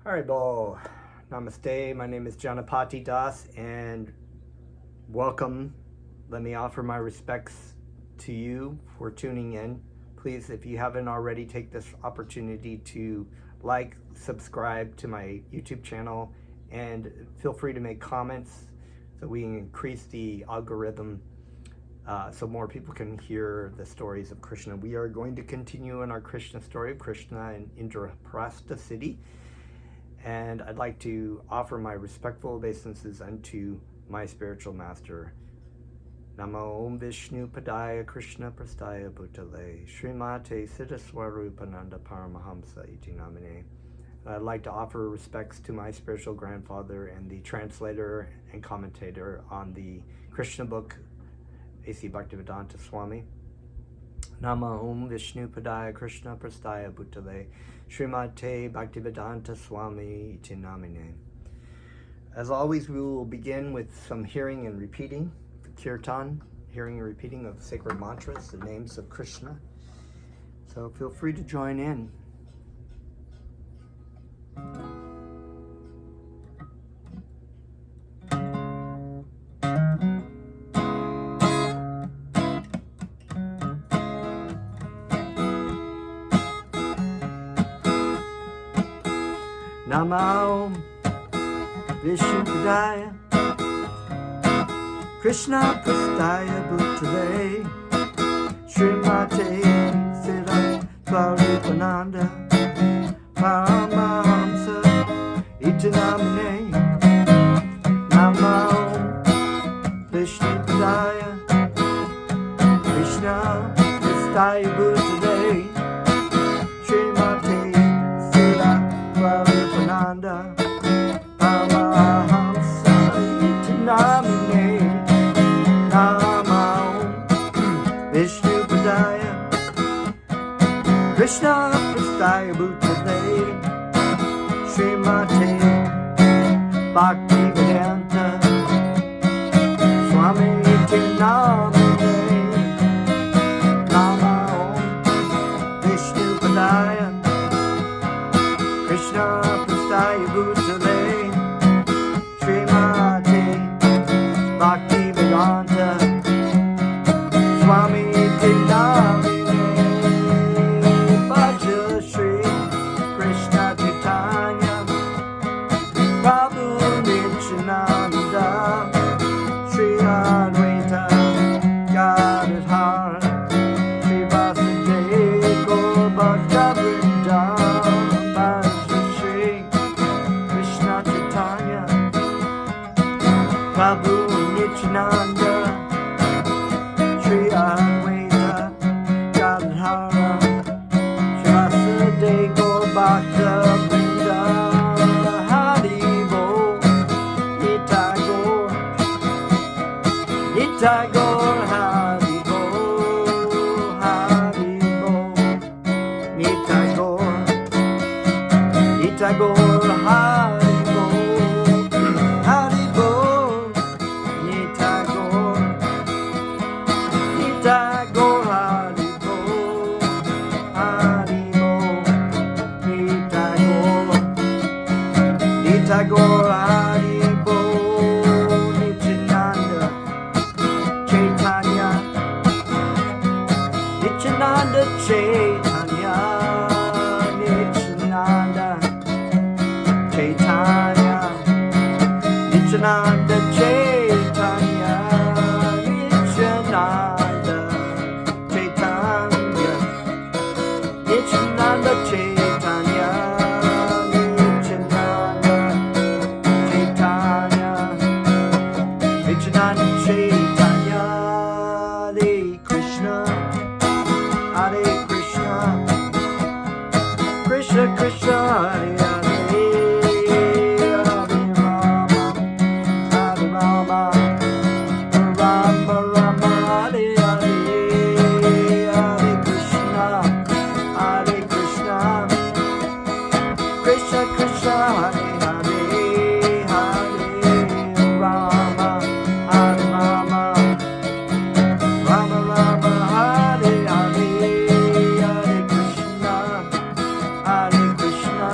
Haribo, Namaste. My name is Janapati Das, and welcome. Let me offer my respects to you for tuning in. Please, if you haven't already, take this opportunity to like, subscribe to my YouTube channel, and feel free to make comments so we can increase the algorithm so more people can hear the stories of Krishna. We are going to continue in our Krishna story of Krishna in Indraprastha city. And I'd like to offer my respectful obeisances unto my spiritual master. Namo Om Vishnu Padaya Krishna Prastaya Bhutale Srimate Siddhaswarupananda Paramahamsa Iti Namine. I'd like to offer respects to my spiritual grandfather and the translator and commentator on the Krishna book, A.C. Bhaktivedanta Swami. Nama Om Vishnu Padaya Krishna Prastaya Bhutale Srimate Bhaktivedanta Swami Iti Namine. As always, we will begin with some hearing and repeating, kirtan, hearing and repeating of sacred mantras, the names of Krishna. So feel free to join in. Namo Vishnu Padaya Krishna Prastaya Bhutale Srimate Siddha Svarupananda Paramahamsa Iti Namine. Namo Vishnu Padaya Krishna Prastaya Bhutale Srimate Siddha Svarupananda Paramahamsa Iti Namine. Namo Vishnu Padaya Krishna Prastaya Bhutale Srimate Bhaktivedanta Swami Iti Namine. Namo Vishnu Padaya Krishna Prastaya Bhutale Srimate Bhaktivedanta Swami Iti Namine. Bhaja Shri Krishna Chaitanya Prabhu Nityananda Shri Advaita Gadadhar Shri Vasudeva Gaur Bhakta Vrinda. Bhaja Shri Krishna Chaitanya Prabhu Nityananda Shri Advaita Gadadhara Shri Vasudeva Gaur Bhakta Vrinda. Hari Bol Nitai Gaur Nitai Gaur. Hari Bol Hari Bol Nitai Gaur Nitai Gaur. Hari Bol Hari Bol Nitai Gaur Nitai Gaur. Hari Bol Hari Bol Nitai Gaur Nitai Gaur. Hari Bol Nityananda Chaitanya Nityananda Chaitanya Nityananda Chaitanya Nityananda Chaitanya Nityananda Chaitanya Nityananda Chaitanya Nityananda Chaitanya Nityananda Chaitanya. Hare Krishna Hare Krishna Krishna Krishna Hare Hare Hare Rama Rama Rama Hare Hare. Hare Krishna Hare Krishna Krishna Krishna Hare Hare Hare Rama Hare Rama Rama Rama Hare Hare. Hare Krishna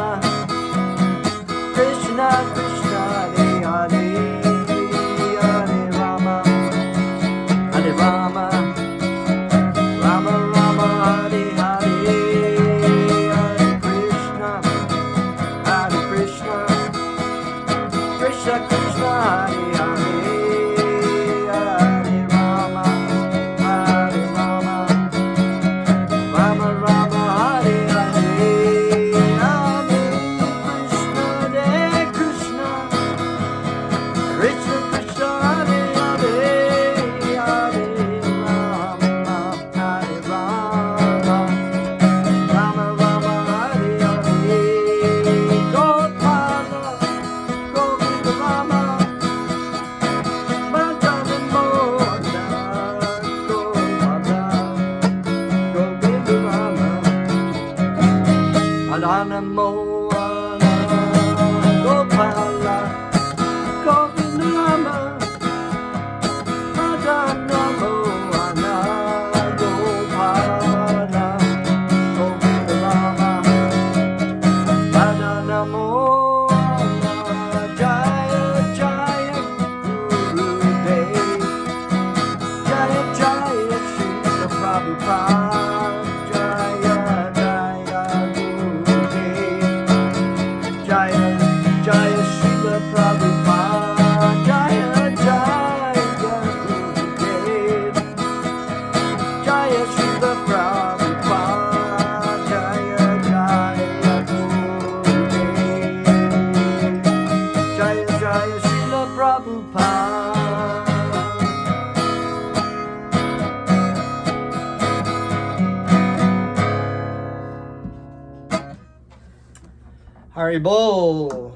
Haribol.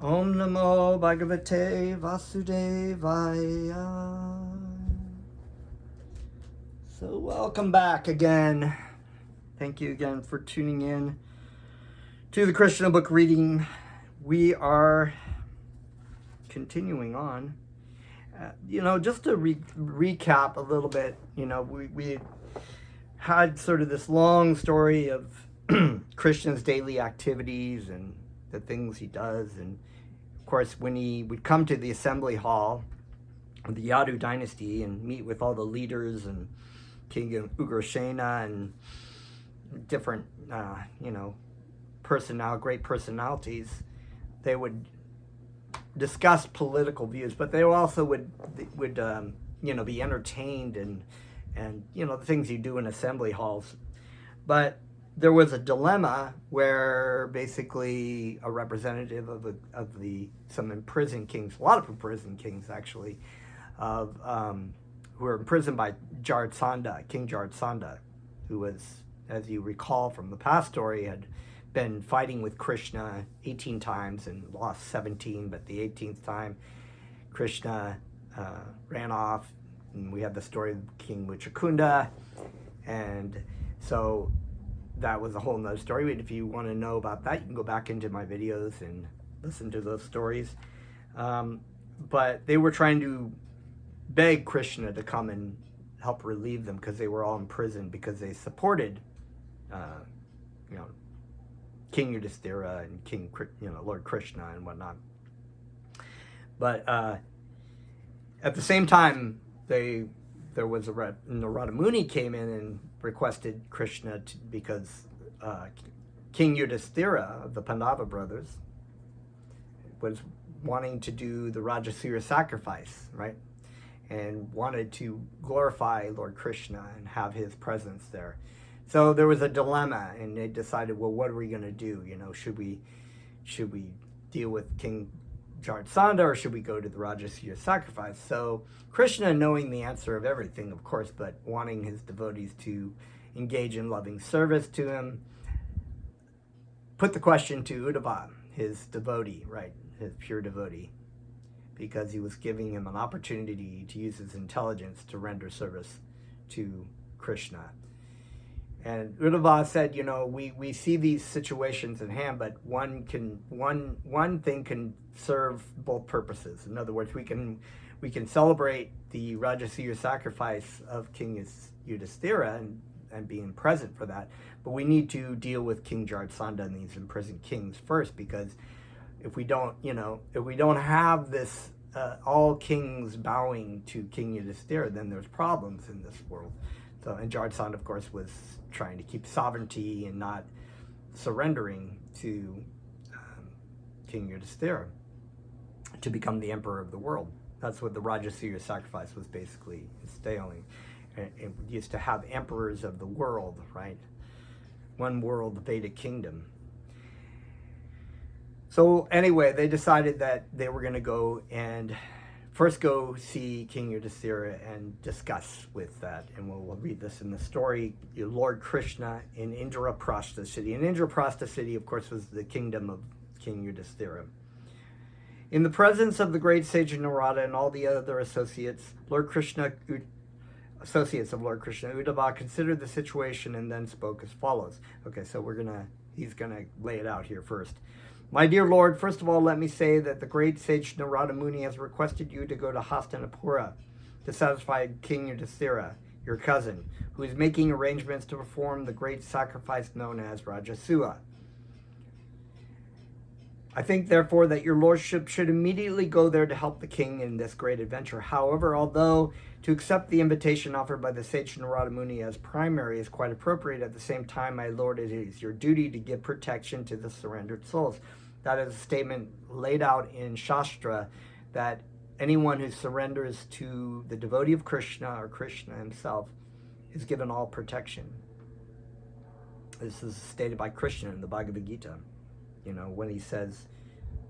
Om Namo Bhagavate Vasudevaya. So welcome back again. Thank you again for tuning in to the Krishna book reading. We are continuing on. Just to recap a little bit, we had sort of this long story of Krishna's daily activities and the things he does. And of course, when he would come to the assembly hall of the Yadu dynasty and meet with all the leaders and King Ugrasena and different, great personalities, they would discuss political views, but they also would be entertained and the things you do in assembly halls. But there was a dilemma where basically a representative of some imprisoned kings, a lot of imprisoned kings actually, who were imprisoned by King Jartsanda, who was, as you recall from the past story, had been fighting with Krishna 18 times and lost 17, but the 18th time Krishna ran off, and we have the story of King Muchakunda, and so that was a whole nother story. If you want to know about that, you can go back into my videos and listen to those stories. But they were trying to beg Krishna to come and help relieve them because they were all imprisoned because they supported King Yudhisthira and Lord Krishna and whatnot. But at the same time, Narada Muni came in and requested Krishna because King Yudhisthira of the Pandava brothers was wanting to do the Rajasuya sacrifice, right? And wanted to glorify Lord Krishna and have his presence there. So there was a dilemma, and they decided, well, what are we going to do? Should we deal with King Jartsanda, or should we go to the Rajasuya sacrifice? So Krishna, knowing the answer of everything, of course, but wanting his devotees to engage in loving service to him, put the question to Uddhava, his devotee, right, his pure devotee, because he was giving him an opportunity to use his intelligence to render service to Krishna. And Uddhava said, we see these situations in hand, but one thing can serve both purposes. In other words, we can celebrate the Rajasuya sacrifice of King Yudhisthira and being present for that, but we need to deal with King Jartsanda and these imprisoned kings first, because if we don't have this all kings bowing to King Yudhisthira, then there's problems in this world. So, and Jartsanda, of course, was trying to keep sovereignty and not surrendering to King Yudhisthira to become the emperor of the world. That's what the Rajasuya sacrifice was basically instilling. It used to have emperors of the world, right? One world, the Vedic kingdom. So anyway, they decided that they were going to go and first go see King Yudhisthira and discuss with that. And we'll read this in the story. Lord Krishna in Indraprastha city. And Indraprastha city, of course, was the kingdom of King Yudhisthira. In the presence of the great sage Narada and all the other associates of Lord Krishna, Uddhava considered the situation and then spoke as follows. Okay, so he's gonna lay it out here first. My dear Lord, first of all, let me say that the great sage Narada Muni has requested you to go to Hastinapura to satisfy King Yudhisthira, your cousin, who is making arrangements to perform the great sacrifice known as Rajasuya. I think, therefore, that your lordship should immediately go there to help the king in this great adventure. However, although to accept the invitation offered by the sage Narada Muni as primary is quite appropriate, at the same time, my lord, it is your duty to give protection to the surrendered souls. That is a statement laid out in Shastra, that anyone who surrenders to the devotee of Krishna or Krishna himself is given all protection. This is stated by Krishna in the Bhagavad Gita. When he says,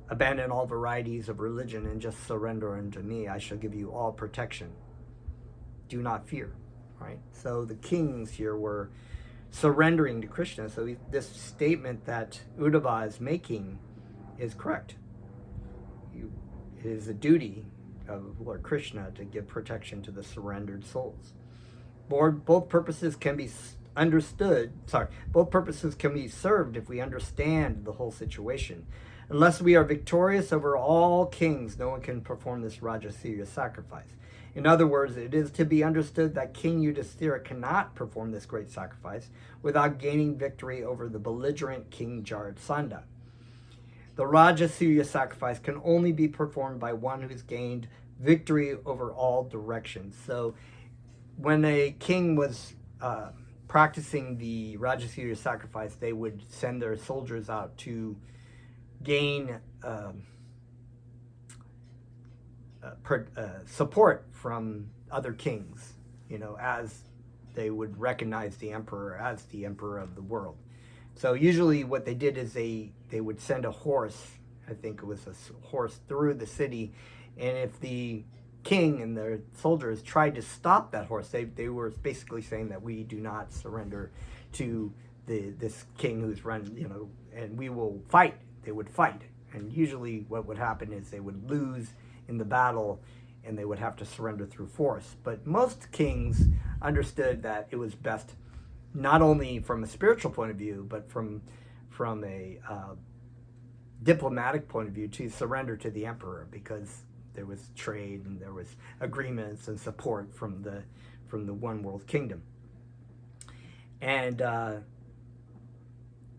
abandon all varieties of religion and just surrender unto me, I shall give you all protection. Do not fear, right? So the kings here were surrendering to Krishna. So this statement that Uddhava is making is correct. It is a duty of Lord Krishna to give protection to the surrendered souls. Both purposes can be understood. Both purposes can be served if we understand the whole situation. Unless we are victorious over all kings, no one can perform this Rajasuya sacrifice. In other words, it is to be understood that King Yudhisthira cannot perform this great sacrifice without gaining victory over the belligerent King Jarasandha. The Rajasuya sacrifice can only be performed by one who's gained victory over all directions. So when a king was practicing the Rajasuya sacrifice, they would send their soldiers out to gain support from other kings, as they would recognize the emperor as the emperor of the world. So usually what they did is they would send a horse, I think it was a horse, through the city, and if the king and their soldiers tried to stop that horse, they were basically saying that we do not surrender to this king who's run, and we will fight. They would fight, and usually what would happen is they would lose in the battle and they would have to surrender through force. But most kings understood that it was best, not only from a spiritual point of view, but from a diplomatic point of view, to surrender to the emperor, because there was trade and there was agreements and support from the one world kingdom. And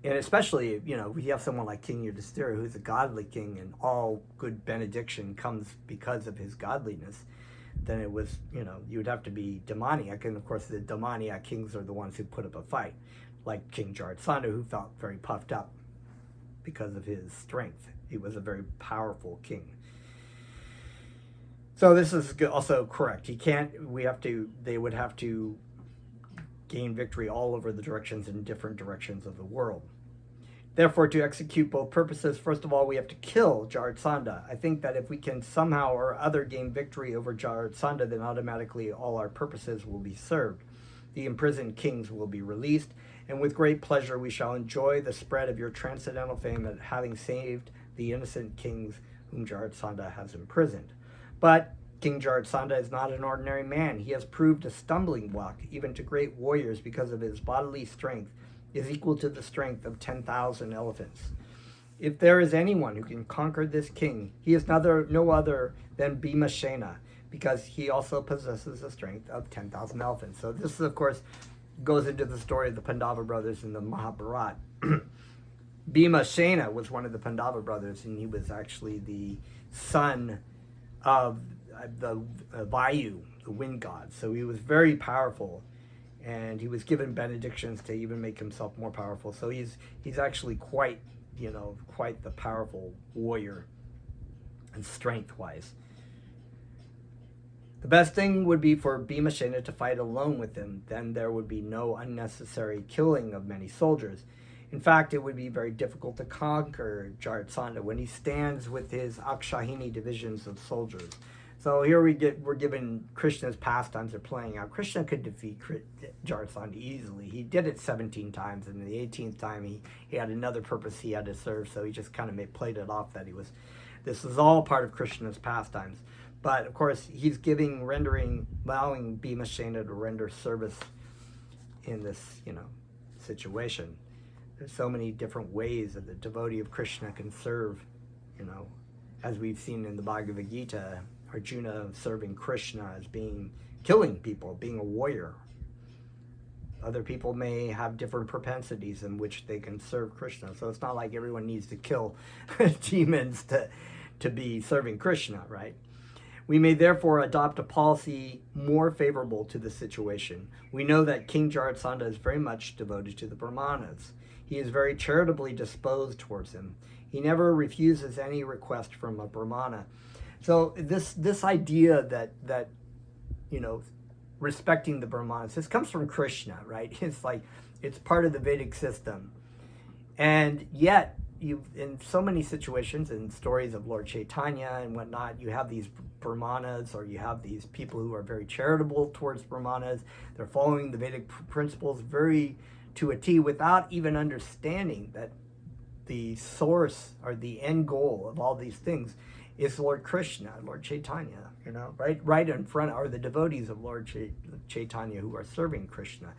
especially, we have someone like King Yudhisthira, who's a godly king, and all good benediction comes because of his godliness. Then it was, you would have to be demoniac, and of course the demoniac kings are the ones who put up a fight, like King Jarasandha, who felt very puffed up because of his strength. He was a very powerful king. So this is also correct. They would have to gain victory all over the directions, in different directions of the world. Therefore, to execute both purposes, first of all, we have to kill Jarasandha. I think that if we can somehow or other gain victory over Jarasandha, then automatically all our purposes will be served. The imprisoned kings will be released, and with great pleasure we shall enjoy the spread of your transcendental fame at having saved the innocent kings whom Jarasandha has imprisoned. But King Jarasandha is not an ordinary man. He has proved a stumbling block even to great warriors, because of his bodily strength is equal to the strength of 10,000 elephants. If there is anyone who can conquer this king, he is no other than Bhimashena, because he also possesses the strength of 10,000 elephants. So this, of course, goes into the story of the Pandava brothers in the Mahabharata. Bhimashena was one of the Pandava brothers, and he was actually the son of the Vayu, the wind god. So he was very powerful, and he was given benedictions to even make himself more powerful. So he's actually quite the powerful warrior, and strength-wise. The best thing would be for Bhimashena to fight alone with him. Then there would be no unnecessary killing of many soldiers. In fact, it would be very difficult to conquer Jarasandha when he stands with his Akshahini divisions of soldiers. So here we're given Krishna's pastimes are playing out. Krishna could defeat Jarasandha easily. He did it 17 times, and the 18th time he had another purpose he had to serve, so he just kind of played it off that this was all part of Krishna's pastimes. But of course, he's allowing Bhimashena to render service in this, situation. There's so many different ways that the devotee of Krishna can serve, as we've seen in the Bhagavad Gita. Arjuna serving Krishna as killing people, being a warrior. Other people may have different propensities in which they can serve Krishna. So it's not like everyone needs to kill demons to be serving Krishna, right? We may therefore adopt a policy more favorable to the situation. We know that King Jarasandha is very much devoted to the Brahmanas. He is very charitably disposed towards him. He never refuses any request from a Brahmana. So this idea that respecting the Brahmanas, this comes from Krishna, right? It's part of the Vedic system. And yet, in so many situations and stories of Lord Chaitanya and whatnot, you have these Brahmanas, or you have these people who are very charitable towards Brahmanas. They're following the Vedic principles very to a T without even understanding that the source or the end goal of all these things is Lord Krishna, Lord Chaitanya, right in front are the devotees of Lord Chaitanya who are serving Krishna.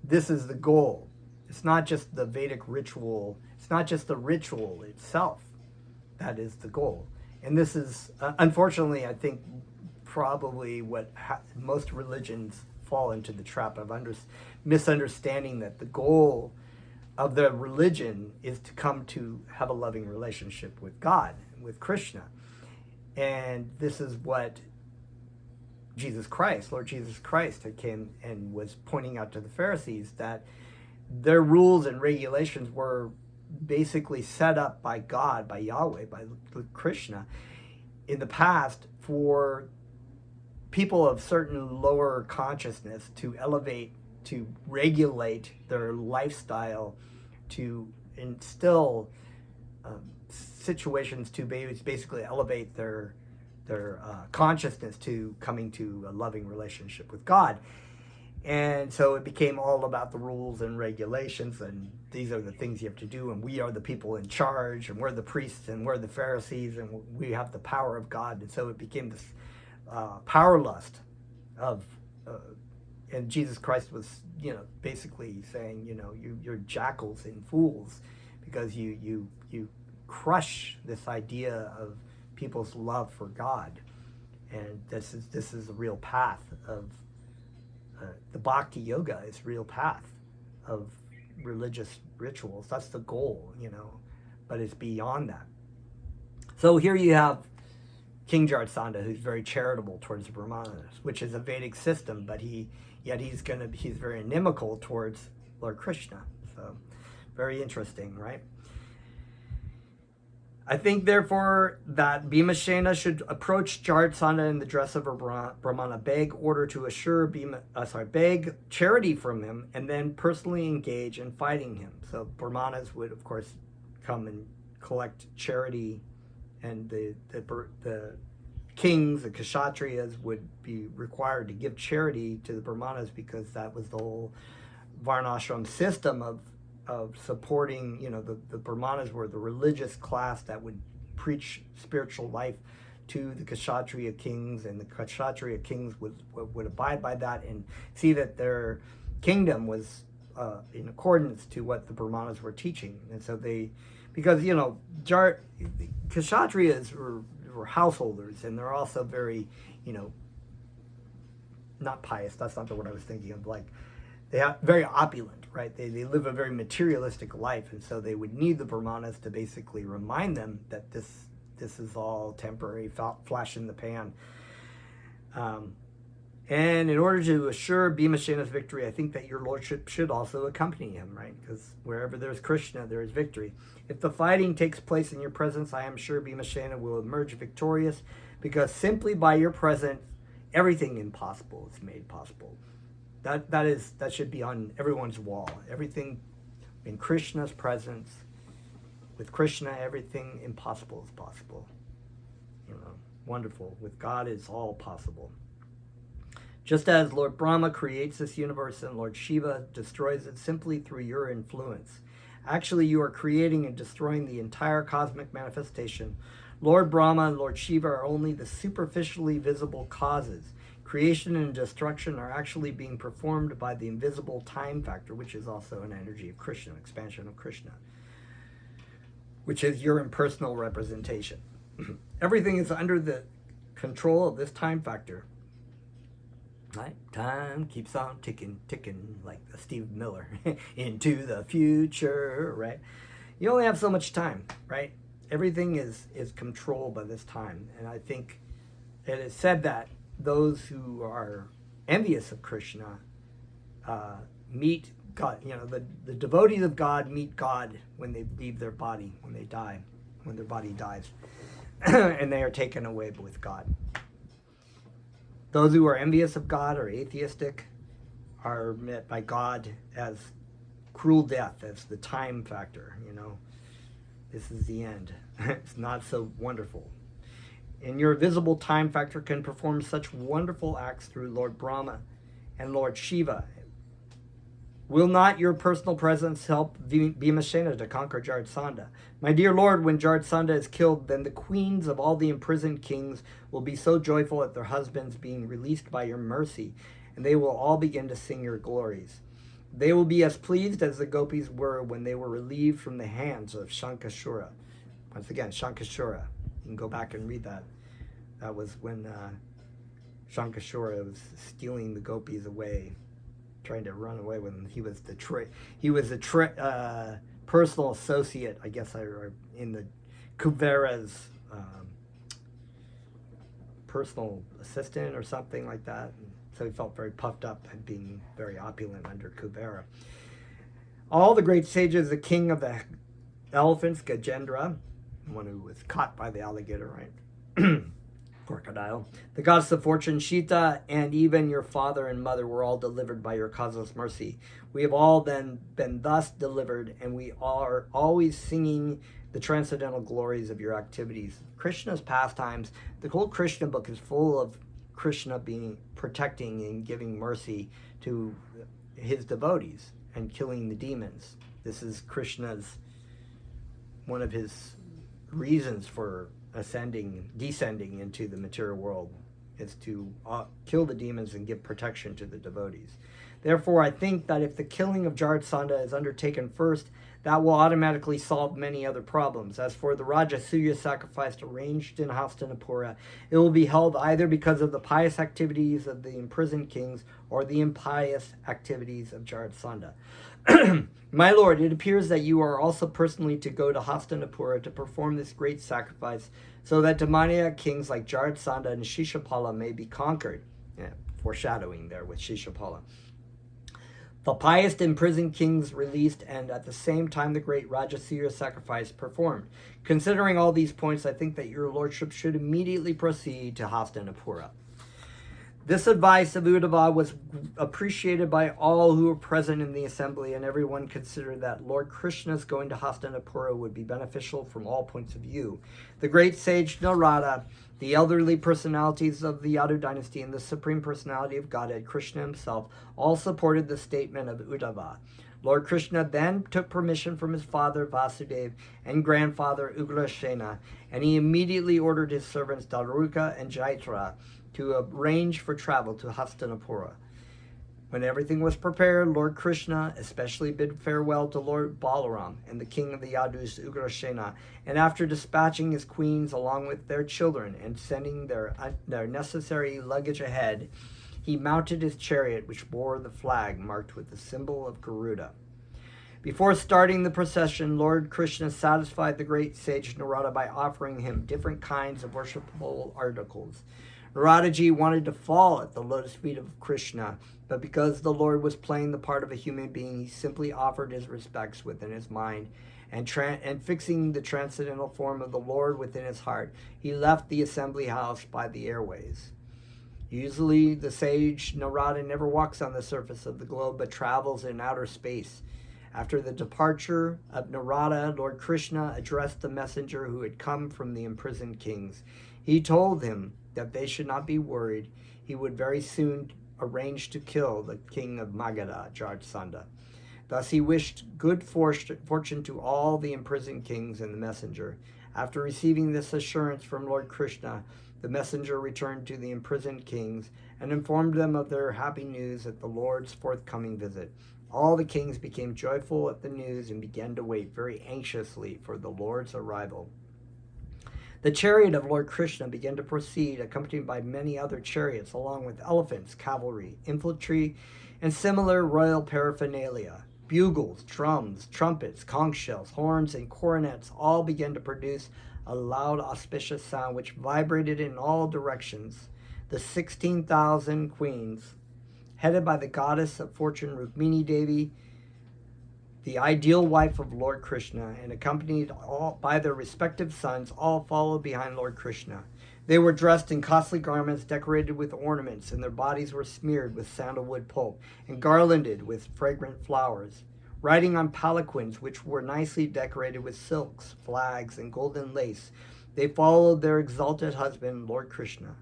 This is the goal. It's not just the Vedic ritual. It's not just the ritual itself that is the goal. And this is, unfortunately, I think, probably what most religions fall into the trap of misunderstanding that the goal of the religion is to come to have a loving relationship with God, with Krishna. And this is what Lord Jesus Christ, had came and was pointing out to the Pharisees, that their rules and regulations were basically set up by God, by Yahweh, by Krishna in the past for people of certain lower consciousness to elevate, to regulate their lifestyle, to instill situations to basically elevate their consciousness to coming to a loving relationship with God. And so it became all about the rules and regulations, and these are the things you have to do, and we are the people in charge, and we're the priests, and we're the Pharisees, and we have the power of God. And so it became this power lust of, and Jesus Christ was, basically saying, you're jackals and fools, because you crush this idea of people's love for God. And this is the real path of the Bhakti Yoga is real path of religious rituals. That's the goal, but it's beyond that. So here you have King Jarasandha, who's very charitable towards the Brahmanas, which is a Vedic system, but he's very inimical towards Lord Krishna. So very interesting, right? I think, therefore, that Bhimashena should approach Jarasandha in the dress of a Brahmana, beg charity from him, and then personally engage in fighting him. So Brahmanas would, of course, come and collect charity, and the kings, the Kshatriyas, would be required to give charity to the Brahmanas, because that was the whole Varnashram system of supporting, the Brahmanas were the religious class that would preach spiritual life to the Kshatriya kings, and the Kshatriya kings would abide by that and see that their kingdom was in accordance to what the Brahmanas were teaching. And so because Kshatriyas were householders, and they're also very, not pious, that's not the word I was thinking of, like, they are very opulent, right? They live a very materialistic life, and so they would need the Brahmanas to basically remind them that this is all temporary, flash in the pan. And in order to assure Bhimashena's victory, I think that your lordship should also accompany him, right? Because wherever there's Krishna, there is victory. If the fighting takes place in your presence, I am sure Bhimashena will emerge victorious, because simply by your presence, everything impossible is made possible. That should be on everyone's wall. Everything in Krishna's presence, with Krishna, everything impossible is possible. Wonderful. With God, it's all possible. Just as Lord Brahma creates this universe and Lord Shiva destroys it simply through your influence. Actually, you are creating and destroying the entire cosmic manifestation. Lord Brahma and Lord Shiva are only the superficially visible causes. Creation and destruction are actually being performed by the invisible time factor, which is also an energy of Krishna, expansion of Krishna, which is your impersonal representation. Everything is under the control of this time factor. Right? Time keeps on ticking, like Steve Miller, into the future, right? You only have so much time, right? Everything is controlled by this time. And I think it is said that those who are envious of Krishna meet God. The devotees of God meet God when they leave their body, when they die, when their body dies, and they are taken away with God. Those who are envious of God or atheistic are met by God as cruel death, as the time factor. This is the end. It's not so wonderful. And your visible time factor can perform such wonderful acts through Lord Brahma and Lord Shiva. Will not your personal presence help Bhimashena to conquer Jardsanda? My dear Lord, when Jardsanda is killed, then the queens of all the imprisoned kings will be so joyful at their husbands being released by your mercy, and they will all begin to sing your glories. They will be as pleased as the gopis were when they were relieved from the hands of Shankashura. Once again, Shankashura. You can go back and read that. That was when Shankashura was stealing the gopis away, trying to run away with him. He was the personal associate, I guess, in the Kuvera's personal assistant or something like that. And so he felt very puffed up at being very opulent under Kuvera. All the great sages, the king of the elephants, Gajendra, one who was caught by the alligator, right? Crocodile. The goddess of fortune, Shita, and even your father and mother were all delivered by your causeless mercy. We have all then been thus delivered, and we are always singing the transcendental glories of your activities. Krishna's pastimes, the whole Krishna book is full of Krishna being protecting and giving mercy to his devotees and killing the demons. This is Krishna's, one of his reasons for descending into the material world, is to kill the demons and give protection to the devotees. Therefore, I think that if the killing of Jardsanda is undertaken first, that will automatically solve many other problems. As for the Rajasuya sacrifice arranged in Hastinapura, it will be held either because of the pious activities of the imprisoned kings or the impious activities of Jardsanda. My lord, it appears that you are also personally to go to Hastinapura to perform this great sacrifice so that demoniac kings like Jardsanda and Shishapala may be conquered. Yeah, foreshadowing there with Shishapala. The pious imprisoned kings released, and at the same time the great Rajasuya sacrifice performed. Considering all these points, I think that your lordship should immediately proceed to Hastinapura. This advice of Uddhava was appreciated by all who were present in the assembly, and everyone considered that Lord Krishna's going to Hastinapura would be beneficial from all points of view. The great sage Narada, the elderly personalities of the Yadu dynasty, and the supreme personality of Godhead, Krishna himself, all supported the statement of Uddhava. Lord Krishna then took permission from his father Vasudeva and grandfather Ugrasena, and he immediately ordered his servants Daruka and Jaitra to arrange for travel to Hastinapura. When everything was prepared, Lord Krishna especially bid farewell to Lord Balaram and the king of the Yadus, Ugrasena, and after dispatching his queens along with their children and sending their necessary luggage ahead, he mounted his chariot, which bore the flag marked with the symbol of Garuda. Before starting the procession, Lord Krishna satisfied the great sage Narada by offering him different kinds of worshipable articles. Naradaji wanted to fall at the lotus feet of Krishna, but because the Lord was playing the part of a human being, he simply offered his respects within his mind, and fixing the transcendental form of the Lord within his heart, he left the assembly house by the airways. Usually, the sage Narada never walks on the surface of the globe, but travels in outer space. After the departure of Narada, Lord Krishna addressed the messenger who had come from the imprisoned kings. He told him that they should not be worried. He would very soon arrange to kill the king of Magadha, Jardsanda. Thus he wished good fortune to all the imprisoned kings and the messenger. After receiving this assurance from Lord Krishna, the messenger returned to the imprisoned kings and informed them of their happy news at the Lord's forthcoming visit. All the kings became joyful at the news and began to wait very anxiously for the Lord's arrival. The chariot of Lord Krishna began to proceed, accompanied by many other chariots, along with elephants, cavalry, infantry, and similar royal paraphernalia. Bugles, drums, trumpets, conch shells, horns, and cornets all began to produce a loud, auspicious sound which vibrated in all directions. The 16,000 queens, headed by the goddess of fortune Rukmini Devi, the ideal wife of Lord Krishna, and accompanied all by their respective sons, all followed behind Lord Krishna. They were dressed in costly garments decorated with ornaments, and their bodies were smeared with sandalwood pulp and garlanded with fragrant flowers. Riding on palanquins, which were nicely decorated with silks, flags, and golden lace, they followed their exalted husband, Lord Krishna.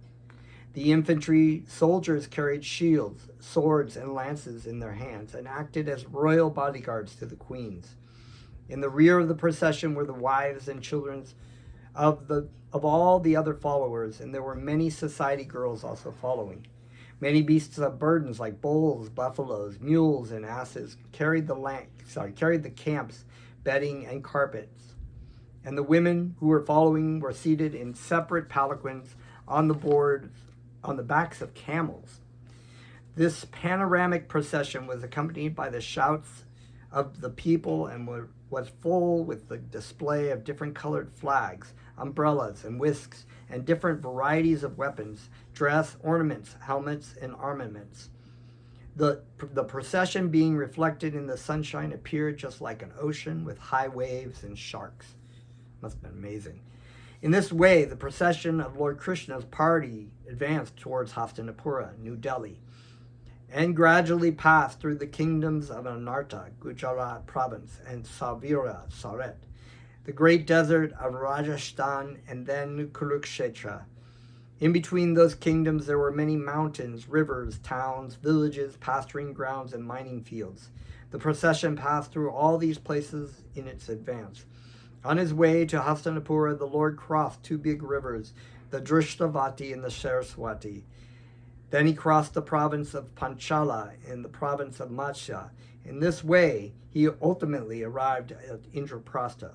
The infantry soldiers carried shields, swords, and lances in their hands and acted as royal bodyguards to the queens. In the rear of the procession were the wives and children of all the other followers, and there were many society girls also following. Many beasts of burdens like bulls, buffaloes, mules, and asses carried the camps, bedding, and carpets. And the women who were following were seated in separate palanquins on the backs of camels. This panoramic procession was accompanied by the shouts of the people and was full with the display of different colored flags, umbrellas, and whisks, and different varieties of weapons, dress, ornaments, helmets, and armaments. The procession, being reflected in the sunshine, appeared just like an ocean with high waves and sharks. Must have been amazing. In this way, the procession of Lord Krishna's party advanced towards Hastinapura, New Delhi, and gradually passed through the kingdoms of Anarta, Gujarat province, and Savira, Saret, the great desert of Rajasthan, and then Kurukshetra. In between those kingdoms there were many mountains, rivers, towns, villages, pasturing grounds, and mining fields. The procession passed through all these places in its advance. On his way to Hastinapura, the Lord crossed two big rivers, the Drishtavati and the Saraswati. Then he crossed the province of Panchala and the province of Matsya. In this way, he ultimately arrived at Indraprastha.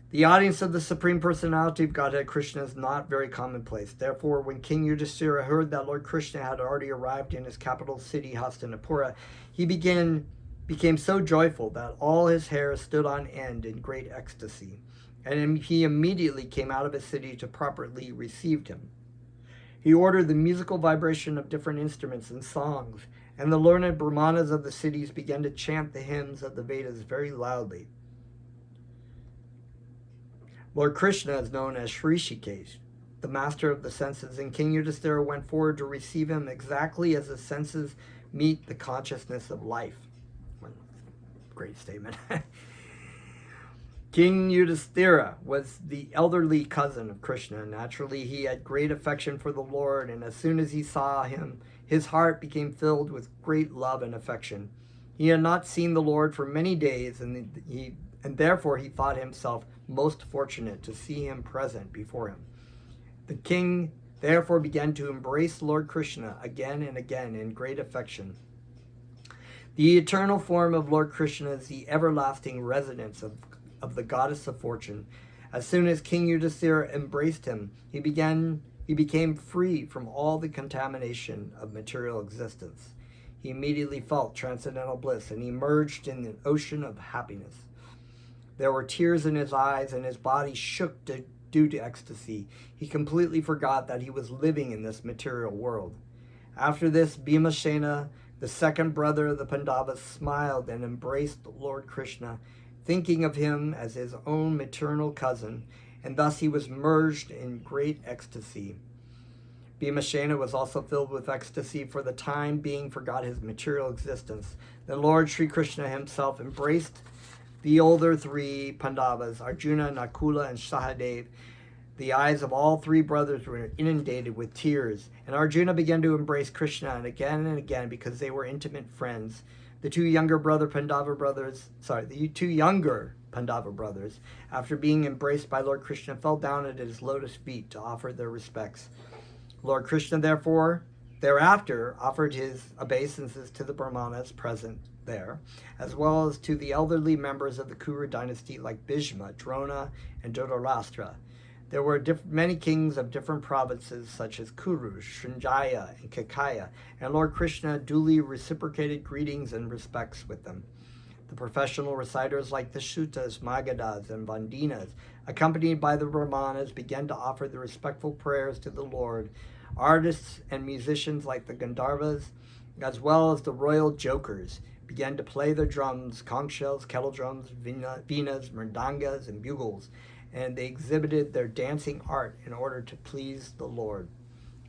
The audience of the Supreme Personality of Godhead Krishna is not very commonplace. Therefore, when King Yudhishthira heard that Lord Krishna had already arrived in his capital city, Hastinapura, he became so joyful that all his hair stood on end in great ecstasy, and he immediately came out of his city to properly receive him. He ordered the musical vibration of different instruments and songs, and the learned brahmanas of the cities began to chant the hymns of the Vedas very loudly. Lord Krishna is known as Shrishikesh, the master of the senses, and King Yudhishthira went forward to receive him exactly as the senses meet the consciousness of life. Great statement. King Yudhishthira was the elderly cousin of Krishna. Naturally, he had great affection for the Lord, and as soon as he saw him, his heart became filled with great love and affection. He had not seen the Lord for many days, and therefore he thought himself most fortunate to see him present before him. The king therefore began to embrace Lord Krishna again and again in great affection. The eternal form of Lord Krishna is the everlasting residence of the goddess of fortune. As soon as King Yudhishthira embraced him, he became free from all the contamination of material existence. He immediately felt transcendental bliss and emerged in an ocean of happiness. There were tears in his eyes, and his body shook due to ecstasy. He completely forgot that he was living in this material world. After this, Bhimasena, the second brother of the Pandavas, smiled and embraced Lord Krishna, thinking of him as his own maternal cousin, and thus he was merged in great ecstasy. Bhimasena was also filled with ecstasy, for the time being forgot his material existence. Then Lord Sri Krishna himself embraced the older three Pandavas, Arjuna, Nakula, and Sahadev. The eyes of all three brothers were inundated with tears, and Arjuna began to embrace Krishna and again because they were intimate friends. The two younger Pandava brothers, after being embraced by Lord Krishna, fell down at his lotus feet to offer their respects. Lord Krishna thereafter offered his obeisances to the brahmanas present there, as well as to the elderly members of the Kuru dynasty like Bhishma, Drona, and Dhritarashtra. There were many kings of different provinces such as Kuru, Srinjaya, and Kakaya, and Lord Krishna duly reciprocated greetings and respects with them. The professional reciters like the Shutas, Magadas, and Vandinas, accompanied by the Brahmanas, began to offer the respectful prayers to the Lord. Artists and musicians like the Gandharvas, as well as the royal jokers, began to play their drums, conch shells, kettle drums, venas, mridangas, and bugles, and they exhibited their dancing art in order to please the Lord.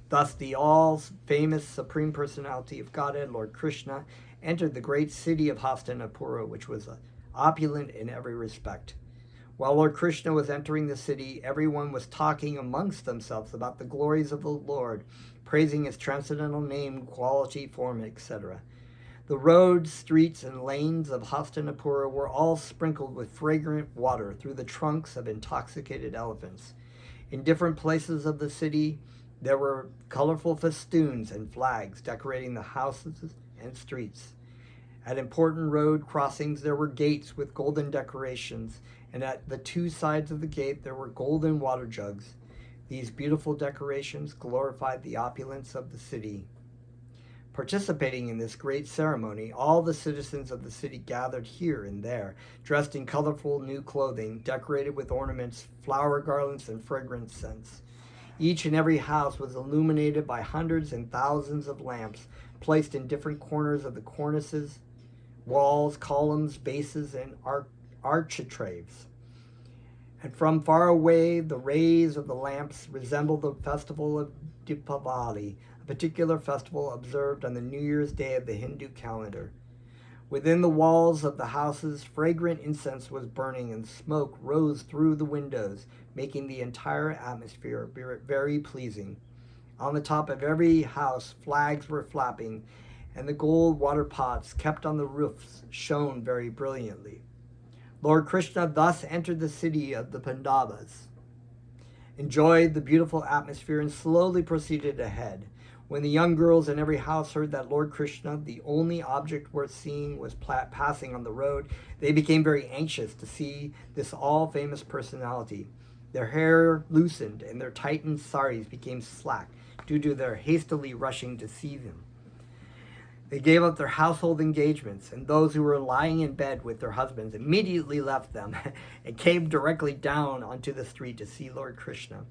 Thus, the all-famous Supreme Personality of Godhead, Lord Krishna, entered the great city of Hastinapura, which was opulent in every respect. While Lord Krishna was entering the city, everyone was talking amongst themselves about the glories of the Lord, praising his transcendental name, quality, form, etc. The roads, streets, and lanes of Hastinapura were all sprinkled with fragrant water through the trunks of intoxicated elephants. In different places of the city, there were colorful festoons and flags decorating the houses and streets. At important road crossings, there were gates with golden decorations, and at the two sides of the gate, there were golden water jugs. These beautiful decorations glorified the opulence of the city. Participating in this great ceremony, all the citizens of the city gathered here and there, dressed in colorful new clothing, decorated with ornaments, flower garlands, and fragrant scents. Each and every house was illuminated by hundreds and thousands of lamps placed in different corners of the cornices, walls, columns, bases, and architraves. And from far away, the rays of the lamps resembled the festival of Deepavali, a particular festival observed on the New Year's Day of the Hindu calendar. Within the walls of the houses, fragrant incense was burning and smoke rose through the windows, making the entire atmosphere very pleasing. On the top of every house, flags were flapping, and the gold water pots kept on the roofs shone very brilliantly. Lord Krishna thus entered the city of the Pandavas, enjoyed the beautiful atmosphere, and slowly proceeded ahead. When the young girls in every house heard that Lord Krishna, the only object worth seeing, was passing on the road, they became very anxious to see this all-famous personality. Their hair loosened, and their tightened saris became slack due to their hastily rushing to see them. They gave up their household engagements, and those who were lying in bed with their husbands immediately left them and came directly down onto the street to see Lord Krishna.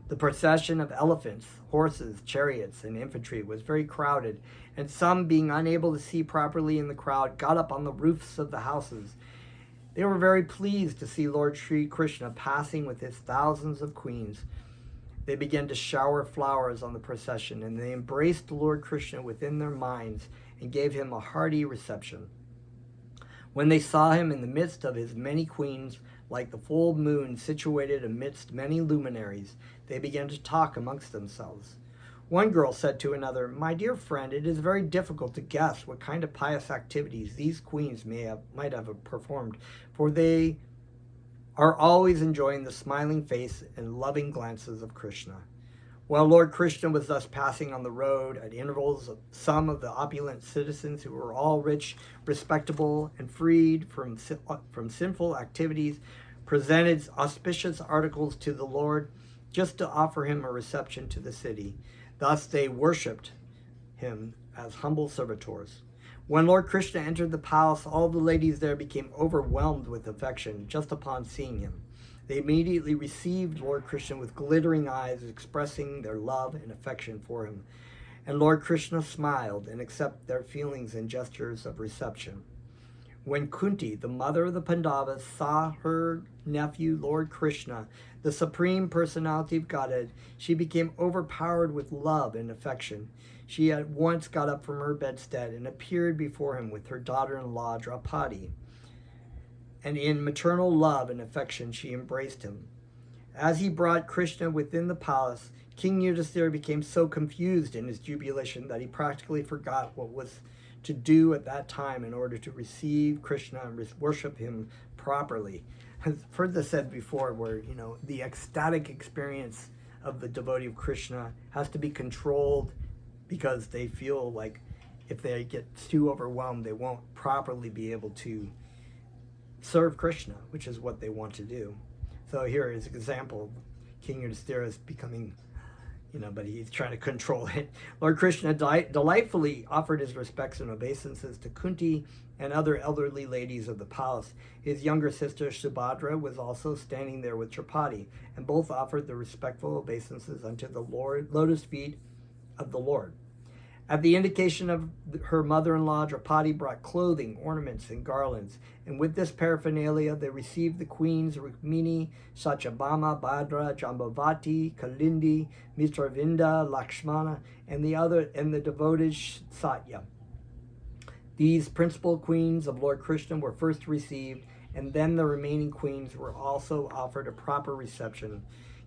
The procession of elephants, horses, chariots, and infantry was very crowded, and some, being unable to see properly in the crowd, got up on the roofs of the houses. They were very pleased to see Lord Sri Krishna passing with his thousands of queens. They began to shower flowers on the procession, and they embraced Lord Krishna within their minds and gave him a hearty reception. When they saw him in the midst of his many queens, like the full moon situated amidst many luminaries, they began to talk amongst themselves. One girl said to another, "My dear friend, it is very difficult to guess what kind of pious activities these queens might have performed, for they are always enjoying the smiling face and loving glances of Krishna." While Lord Krishna was thus passing on the road, at intervals, some of the opulent citizens, who were all rich, respectable, and freed from sinful activities, presented auspicious articles to the Lord just to offer him a reception to the city. Thus they worshipped him as humble servitors. When Lord Krishna entered the palace, all the ladies there became overwhelmed with affection just upon seeing him. They immediately received Lord Krishna with glittering eyes, expressing their love and affection for him. And Lord Krishna smiled and accepted their feelings and gestures of reception. When Kunti, the mother of the Pandavas, saw her nephew Lord Krishna, the Supreme Personality of Godhead, she became overpowered with love and affection. She at once got up from her bedstead and appeared before him with her daughter-in-law Draupadi. And in maternal love and affection she embraced him. As he brought Krishna within the palace, King Yudhisthira became so confused in his jubilation that he practically forgot what was to do at that time in order to receive Krishna and worship him properly. I've heard this said before, where the ecstatic experience of the devotee of Krishna has to be controlled, because they feel like if they get too overwhelmed, they won't properly be able to serve Krishna, which is what they want to do. So here is an example. King Yudhisthira is becoming, but he's trying to control it. Lord Krishna delightfully offered his respects and obeisances to Kunti and other elderly ladies of the palace. His younger sister Subhadra was also standing there with Draupadi, and both offered the respectful obeisances unto the lotus feet of the Lord. At the indication of her mother-in-law, Draupadi brought clothing, ornaments, and garlands, and with this paraphernalia they received the queens Rukmini, Satyabhama, Bhadra, Jambavati, Kalindi, Mitravinda, Lakshmana, and the devoted Satya. These principal queens of Lord Krishna were first received, and then the remaining queens were also offered a proper reception.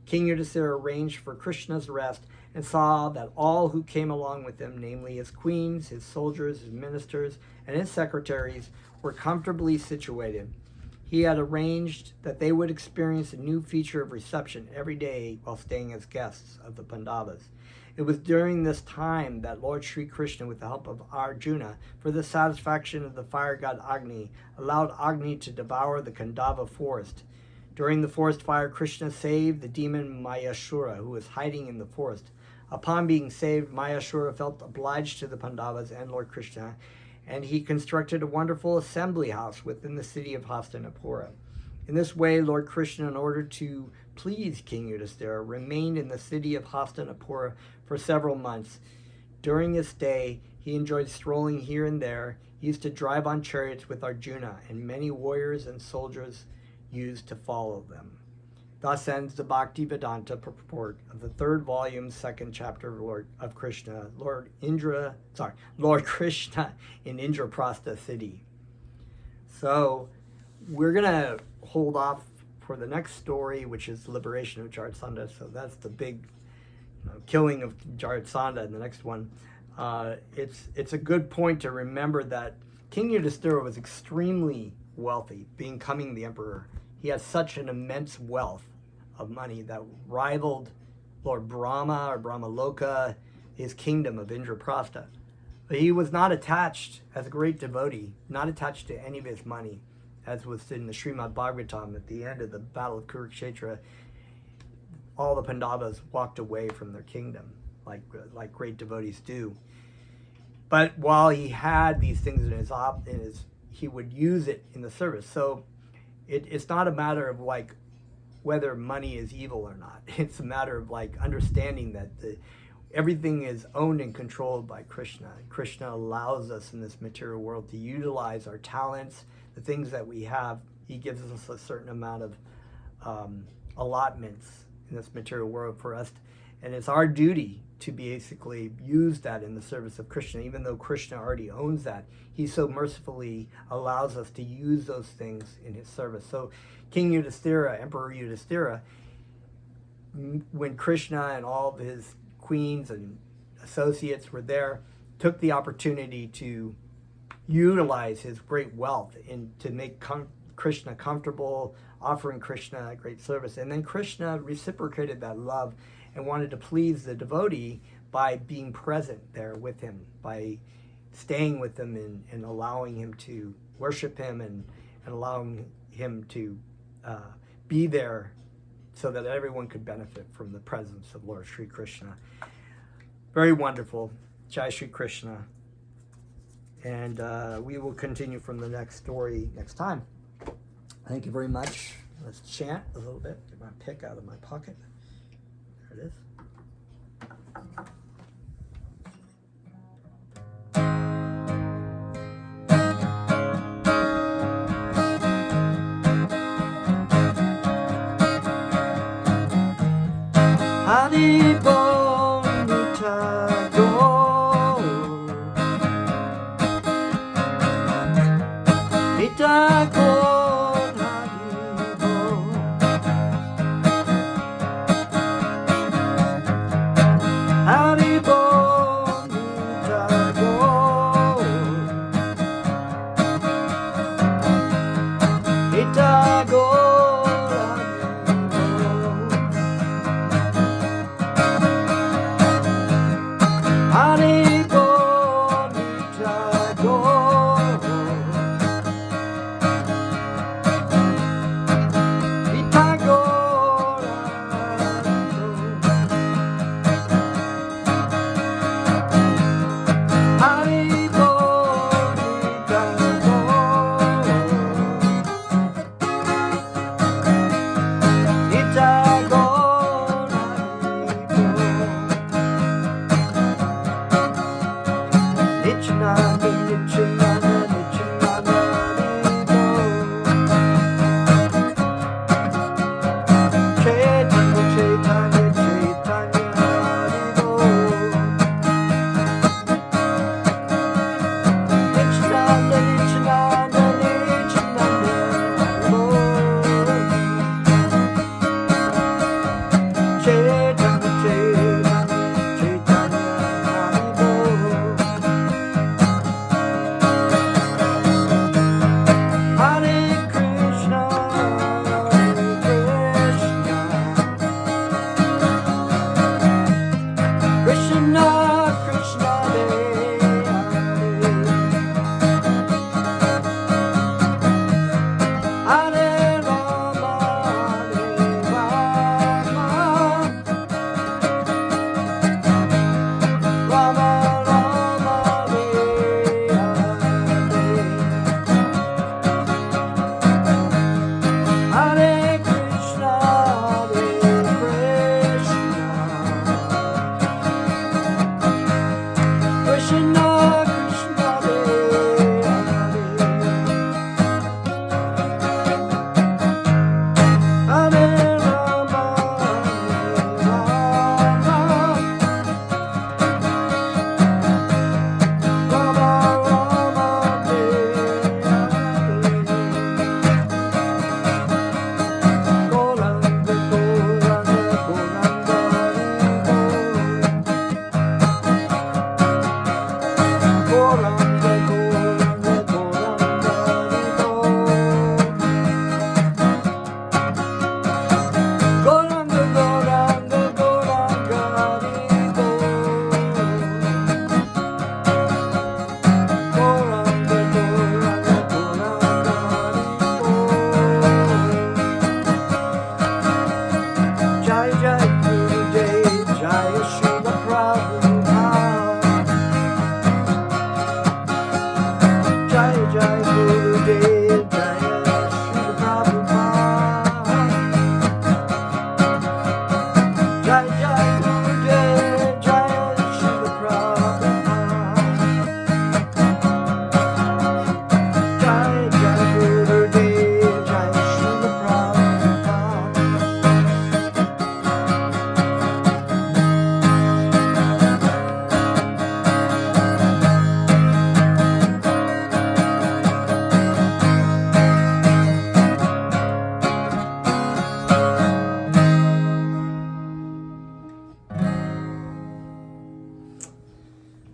King Yudhisthira arranged for Krishna's rest and saw that all who came along with him, namely his queens, his soldiers, his ministers, and his secretaries, were comfortably situated. He had arranged that they would experience a new feature of reception every day while staying as guests of the Pandavas. It was during this time that Lord Sri Krishna, with the help of Arjuna, for the satisfaction of the fire god Agni, allowed Agni to devour the Khandava forest. During the forest fire, Krishna saved the demon Mayashura, who was hiding in the forest. Upon being saved, Mayashura felt obliged to the Pandavas and Lord Krishna, and he constructed a wonderful assembly house within the city of Hastinapura. In this way, Lord Krishna, in order to please King Yudhisthira, remained in the city of Hastinapura for several months. During this stay, he enjoyed strolling here and there. He used to drive on chariots with Arjuna, and many warriors and soldiers used to follow them. Thus ends the Bhakti Vedanta purport of the third volume, second chapter of Lord Krishna in Indraprastha city. So we're gonna hold off for the next story, which is the liberation of Jarasandha. So that's the big killing of Jarasandha in the next one. It's a good point to remember that King Yudhisthira was extremely wealthy, becoming the emperor. He had such an immense wealth of money that rivaled Lord Brahma or Brahmaloka, his kingdom of Indraprastha. But he was not attached, as a great devotee, not attached to any of his money, as was in the Srimad Bhagavatam at the end of the Battle of Kurukshetra. All the Pandavas walked away from their kingdom, like great devotees do. But while he had these things in his he would use it in the service. So it's not a matter of like whether money is evil or not. It's a matter of like understanding that everything is owned and controlled by Krishna. Krishna allows us in this material world to utilize our talents, the things that we have. He gives us a certain amount of allotments in this material world for us, and it's our duty to basically use that in the service of Krishna. Even though Krishna already owns that, he so mercifully allows us to use those things in his service. So King Yudhisthira, Emperor Yudhisthira, when Krishna and all of his queens and associates were there, took the opportunity to utilize his great wealth and to make Krishna comfortable, offering Krishna a great service. And then Krishna reciprocated that love and wanted to please the devotee by being present there with him, by staying with him and allowing him to worship him and allowing him to be there so that everyone could benefit from the presence of Lord Sri Krishna. Very wonderful. Jai Sri Krishna. And we will continue from the next story next time. Thank you very much. Let's chant a little bit. Get my pick out of my pocket. There it is. Hari Bol Nitya Gaur, Nitya Gaur, Hari Bol. Hari Bol Nitya Gaur, Nitya Gaur.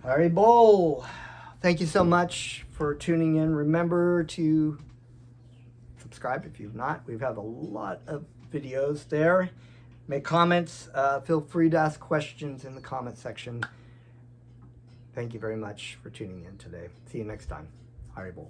Haribol. Thank you so much for tuning in. Remember to subscribe if you've not. We have a lot of videos there. Make comments. Feel free to ask questions in the comment section. Thank you very much for tuning in today. See you next time. Haribol.